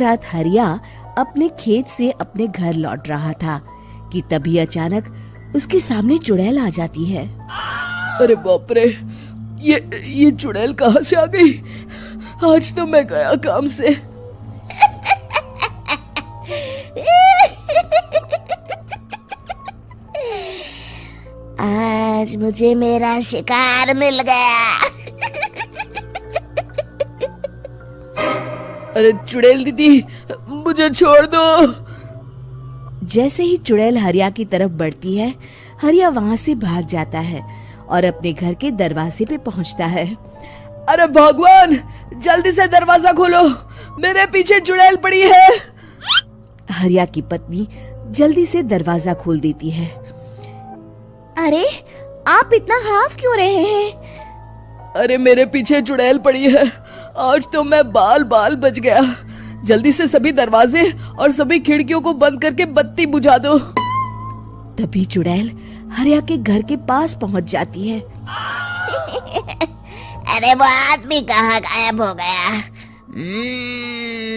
रात हरिया अपने खेत से अपने घर लौट रहा था कि तभी अचानक उसके सामने चुड़ैल आ जाती है। अरे बाप रे, ये चुड़ैल कहाँ से आ गई? आज तो मैं गया काम से। आज मुझे मेरा शिकार मिल गया। अरे चुड़ैल दीदी, मुझे छोड़ दो। जैसे ही चुड़ैल हरिया की तरफ बढ़ती है, हरिया वहाँ से भाग जाता है और अपने घर के दरवाजे पे पहुँचता है। अरे भगवान, जल्दी से दरवाजा खोलो, मेरे पीछे चुड़ैल पड़ी है। हरिया की पत्नी जल्दी से दरवाजा खोल देती है। अरे आप इतना हाफ क्यों रहे हैं? अरे मेरे पीछे चुड़ैल पड़ी है, आज तो मैं बाल बाल बच गया। जल्दी से सभी दरवाजे और सभी खिड़कियों को बंद करके बत्ती बुझा दो। तभी चुड़ैल हरिया के घर के पास पहुंच जाती है। अरे वो आदमी कहाँ गायब हो गया?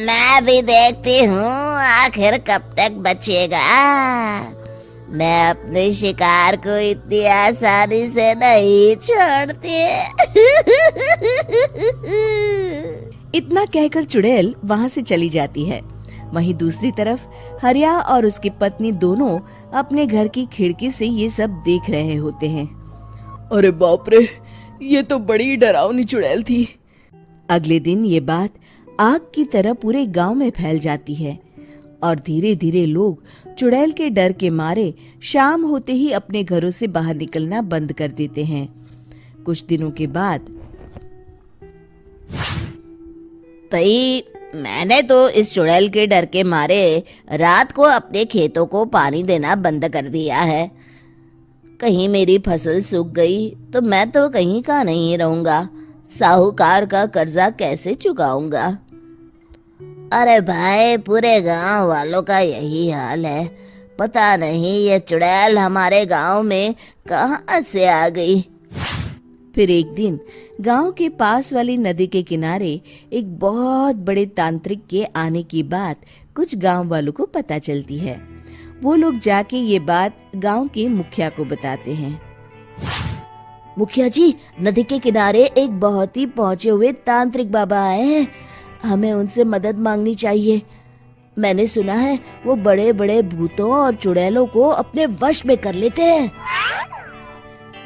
मैं भी देखती हूँ आखिर कब तक बचेगा। मैं अपने शिकार को इतनी आसानी से नहीं छोड़ती। इतना कहकर चुड़ैल वहां से चली जाती है। वहीं दूसरी तरफ हरिया और उसकी पत्नी दोनों अपने घर की खिड़की से ये सब देख रहे होते हैं। अरे बाप रे, ये तो बड़ी डरावनी चुड़ैल थी। अगले दिन ये बात आग की तरह पूरे गांव में फैल जाती है और धीरे धीरे लोग चुड़ैल के डर के मारे शाम होते ही अपने घरों से बाहर निकलना बंद कर देते हैं। कुछ दिनों के बाद भाई, मैंने तो इस चुड़ैल के डर के मारे रात को अपने खेतों को पानी देना बंद कर दिया है। कहीं मेरी फसल सूख गई तो मैं तो कहीं का नहीं रहूंगा। साहूकार का कर्जा कैसे चुकाऊंगा? अरे भाई, पूरे गांव वालों का यही हाल है। पता नहीं ये चुड़ैल हमारे गांव में कहां से आ गई। फिर एक दिन गांव के पास वाली नदी के किनारे एक बहुत बड़े तांत्रिक के आने की बात कुछ गांव वालों को पता चलती है। वो लोग जाके ये बात गांव के मुखिया को बताते हैं। मुखिया जी, नदी के किनारे एक बहुत ही पहुंचे हुए तांत्रिक बाबा आए हैं। हमें उनसे मदद मांगनी चाहिए। मैंने सुना है वो बड़े बड़े भूतों और चुड़ैलों को अपने वश में कर लेते हैं।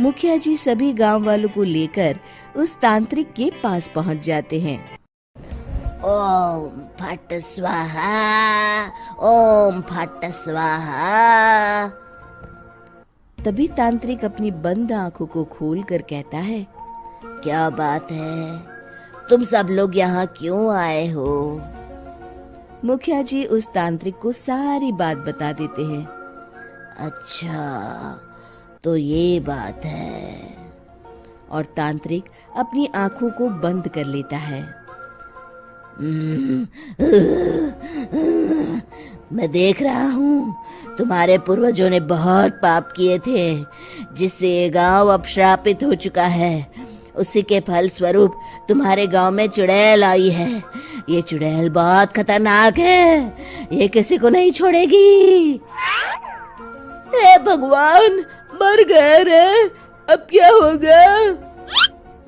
मुखिया जी सभी गांव वालों को लेकर उस तांत्रिक के पास पहुंच जाते हैं। ओम फट स्वाहा, ओम फट स्वाहा। तभी तांत्रिक अपनी बंद आंखों को खोलकर कहता है, क्या बात है? तुम सब लोग यहाँ क्यों आए हो? मुखिया जी उस तांत्रिक को सारी बात बता देते हैं। अच्छा, तो ये बात है। और तांत्रिक अपनी आंखों को बंद कर लेता है। मैं देख रहा हूँ तुम्हारे पूर्वजों ने बहुत पाप किए थे, जिससे ये गांव अब श्रापित हो चुका है। उसी के फल स्वरूप तुम्हारे गांव में चुड़ैल आई है। ये चुड़ैल बहुत खतरनाक है, ये किसी को नहीं छोड़ेगी। हे भगवान, मर गए रे, अब क्या होगा?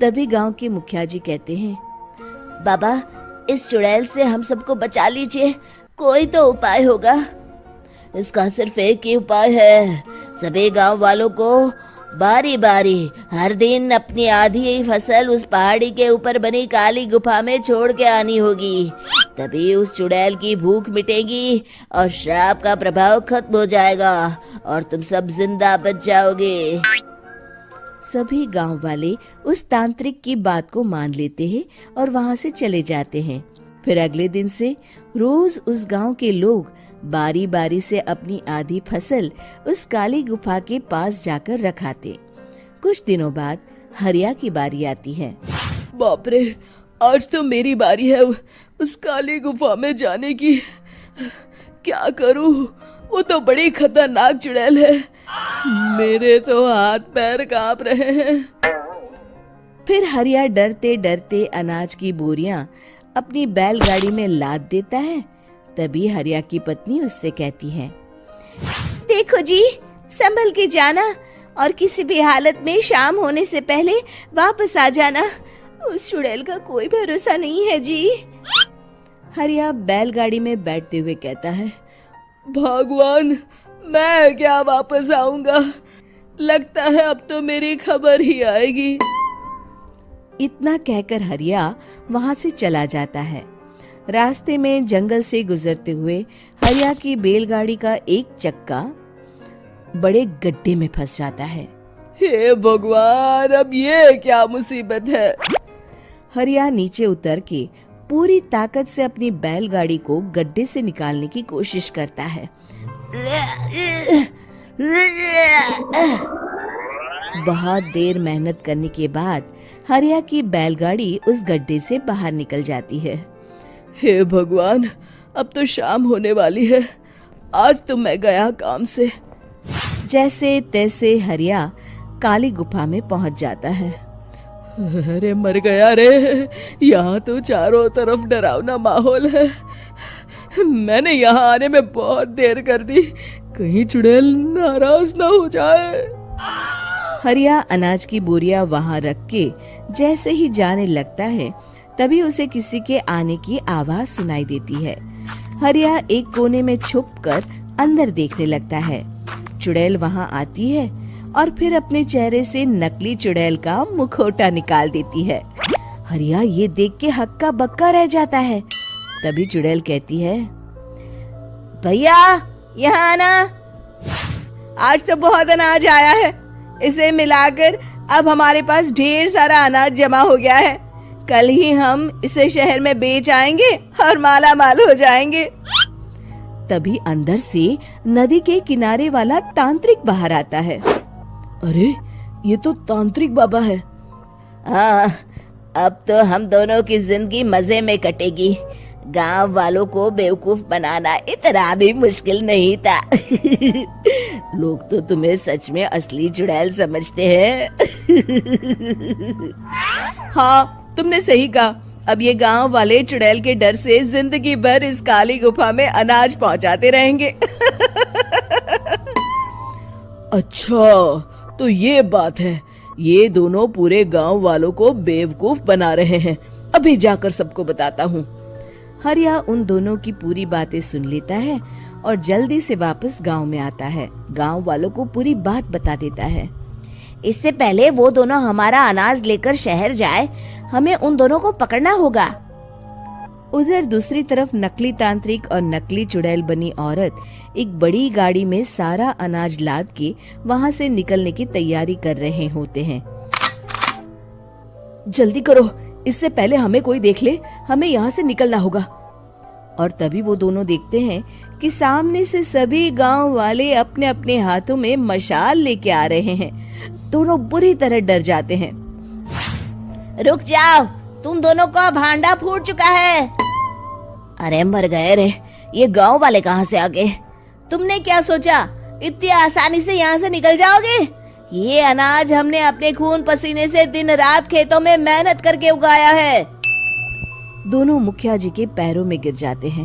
तभी गांव के मुखिया जी कहते हैं, बाबा, इस चुड़ैल से हम सबको बचा लीजिए, कोई तो उपाय होगा। इसका सिर्फ एक ही उपाय है। सभी गांव वालों को बारी बारी हर दिन अपनी आधी फसल उस पहाड़ी के ऊपर बनी काली गुफा में छोड़ के आनी होगी। तभी उस चुड़ैल की भूख मिटेगी और श्राप का प्रभाव खत्म हो जाएगा और तुम सब जिंदा बच जाओगे। सभी गांव वाले उस तांत्रिक की बात को मान लेते हैं और वहां से चले जाते हैं। फिर अगले दिन से रोज उस गांव के लोग बारी बारी से अपनी आधी फसल उस काली गुफा के पास जाकर रखाते। कुछ दिनों बाद हरिया की बारी आती है। बाप रे, आज तो मेरी बारी है उस काली गुफा में जाने की। क्या करूं? वो तो बड़ी खतरनाक चुड़ैल है। मेरे तो हाथ पैर कांप रहे हैं। फिर हरिया डरते डरते अनाज की बोरियां अपनी बैलगाड़ी में लाद देता है तभी हरिया की पत्नी उससे कहती है, देखो जी, संभल के जाना और किसी भी हालत में शाम होने से पहले वापस आ जाना। उस चुड़ैल का कोई भरोसा नहीं है जी। हरिया बैलगाड़ी में बैठते हुए कहता है, भगवान, मैं क्या वापस आऊंगा? लगता है अब तो मेरी खबर ही आएगी। इतना कहकर हरिया वहां से चला जाता है। रास्ते में जंगल से गुजरते हुए हरिया की बैलगाड़ी का एक चक्का बड़े गड्ढे में फंस जाता है। हे भगवान, अब ये क्या मुसीबत है? हरिया नीचे उतर के पूरी ताकत से अपनी बैलगाड़ी को गड्ढे से निकालने की कोशिश करता है। बहुत देर मेहनत करने के बाद हरिया की बैलगाड़ी उस गड्ढे से बाहर निकल जाती है। हे भगवान, अब तो शाम होने वाली है। आज तो मैं गया काम से। जैसे तैसे हरिया काली गुफा में पहुंच जाता है। अरे मर गया रे, यहाँ तो चारों तरफ डरावना माहौल है। मैंने यहाँ आने में बहुत देर कर दी, कहीं चुड़ैल नाराज ना हो जाए। हरिया अनाज की बोरियां वहां रख के जैसे ही जाने लगता है, तभी उसे किसी के आने की आवाज सुनाई देती है। हरिया एक कोने में छुपकर अंदर देखने लगता है। चुड़ैल वहां आती है और फिर अपने चेहरे से नकली चुड़ैल का मुखौटा निकाल देती है। हरिया ये देख के हक्का बक्का रह जाता है। तभी चुड़ैल कहती है, भैया यहाँ आना, आज तो बहुत अनाज आया है। इसे मिलाकर अब हमारे पास ढेर सारा अनाज जमा हो गया है। कल ही हम इसे शहर में बेच आएंगे और माला माल हो जाएंगे। तभी अंदर से नदी के किनारे वाला तांत्रिक बाहर आता है। अरे, ये तो तांत्रिक बाबा है। हाँ, अब तो हम दोनों की जिंदगी मजे में कटेगी। गांव वालों को बेवकूफ बनाना इतना भी मुश्किल नहीं था। लोग तो तुम्हें सच में असली चुड़ैल समझते हैं। हाँ, तुमने सही कहा। अब ये गांव वाले चुड़ैल के डर से जिंदगी भर इस काली गुफा में अनाज पहुंचाते रहेंगे। अच्छा, तो ये बात है। ये दोनों पूरे गांव वालों को बेवकूफ बना रहे हैं। अभी जाकर सबको बताता हूँ। हरिया उन दोनों की पूरी बातें सुन लेता है और जल्दी से वापस गांव में आता है। गांव वालों को पूरी बात बता देता है। इससे पहले वो दोनों हमारा अनाज लेकर शहर जाए, हमें उन दोनों को पकड़ना होगा। उधर दूसरी तरफ नकली तांत्रिक और नकली चुड़ैल बनी औरत एक बड़ी गाड़ी में सारा अनाज लाद के वहां से निकलने की तैयारी कर रहे होते हैं। जल्दी करो, इससे पहले हमें कोई देख ले। हमें यहाँ से निकलना होगा। और तभी वो दोनों देखते हैं कि सामने से सभी गांव वाले अपने अपने हाथों में मशाल लेके आ रहे हैं। दोनों बुरी तरह डर जाते हैं। रुक जाओ, तुम दोनों का भांडा फूट चुका है। अरे मर गए रे, ये गांव वाले कहाँ से आ गए? तुमने क्या सोचा इतनी आसानी से यहाँ से निकल जाओगे? ये अनाज हमने अपने खून पसीने से दिन रात खेतों में मेहनत करके उगाया है। दोनों मुखिया जी के पैरों में गिर जाते हैं।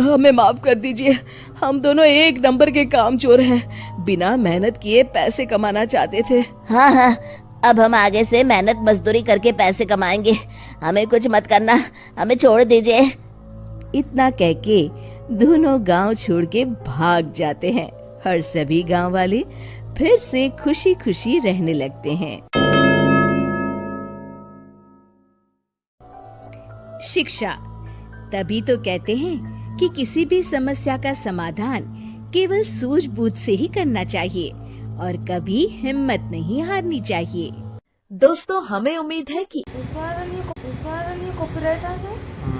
हमें माफ कर दीजिए, हम दोनों एक नंबर के कामचोर हैं। बिना मेहनत किए पैसे कमाना चाहते थे। हाँ, अब हम आगे से मेहनत मजदूरी करके पैसे कमाएंगे। हमें कुछ मत करना, हमें छोड़ दीजिए। इतना कह के दोनों गांव छोड़ के भाग जाते हैं और सभी गांव वाले फिर से खुशी खुशी रहने लगते हैं। शिक्षा, तभी तो कहते हैं कि किसी भी समस्या का समाधान केवल सूझबूझ से ही करना चाहिए और कभी हिम्मत नहीं हारनी चाहिए। दोस्तों, हमें उम्मीद है कि ऊपर वाली कॉपीराइट आ जाए।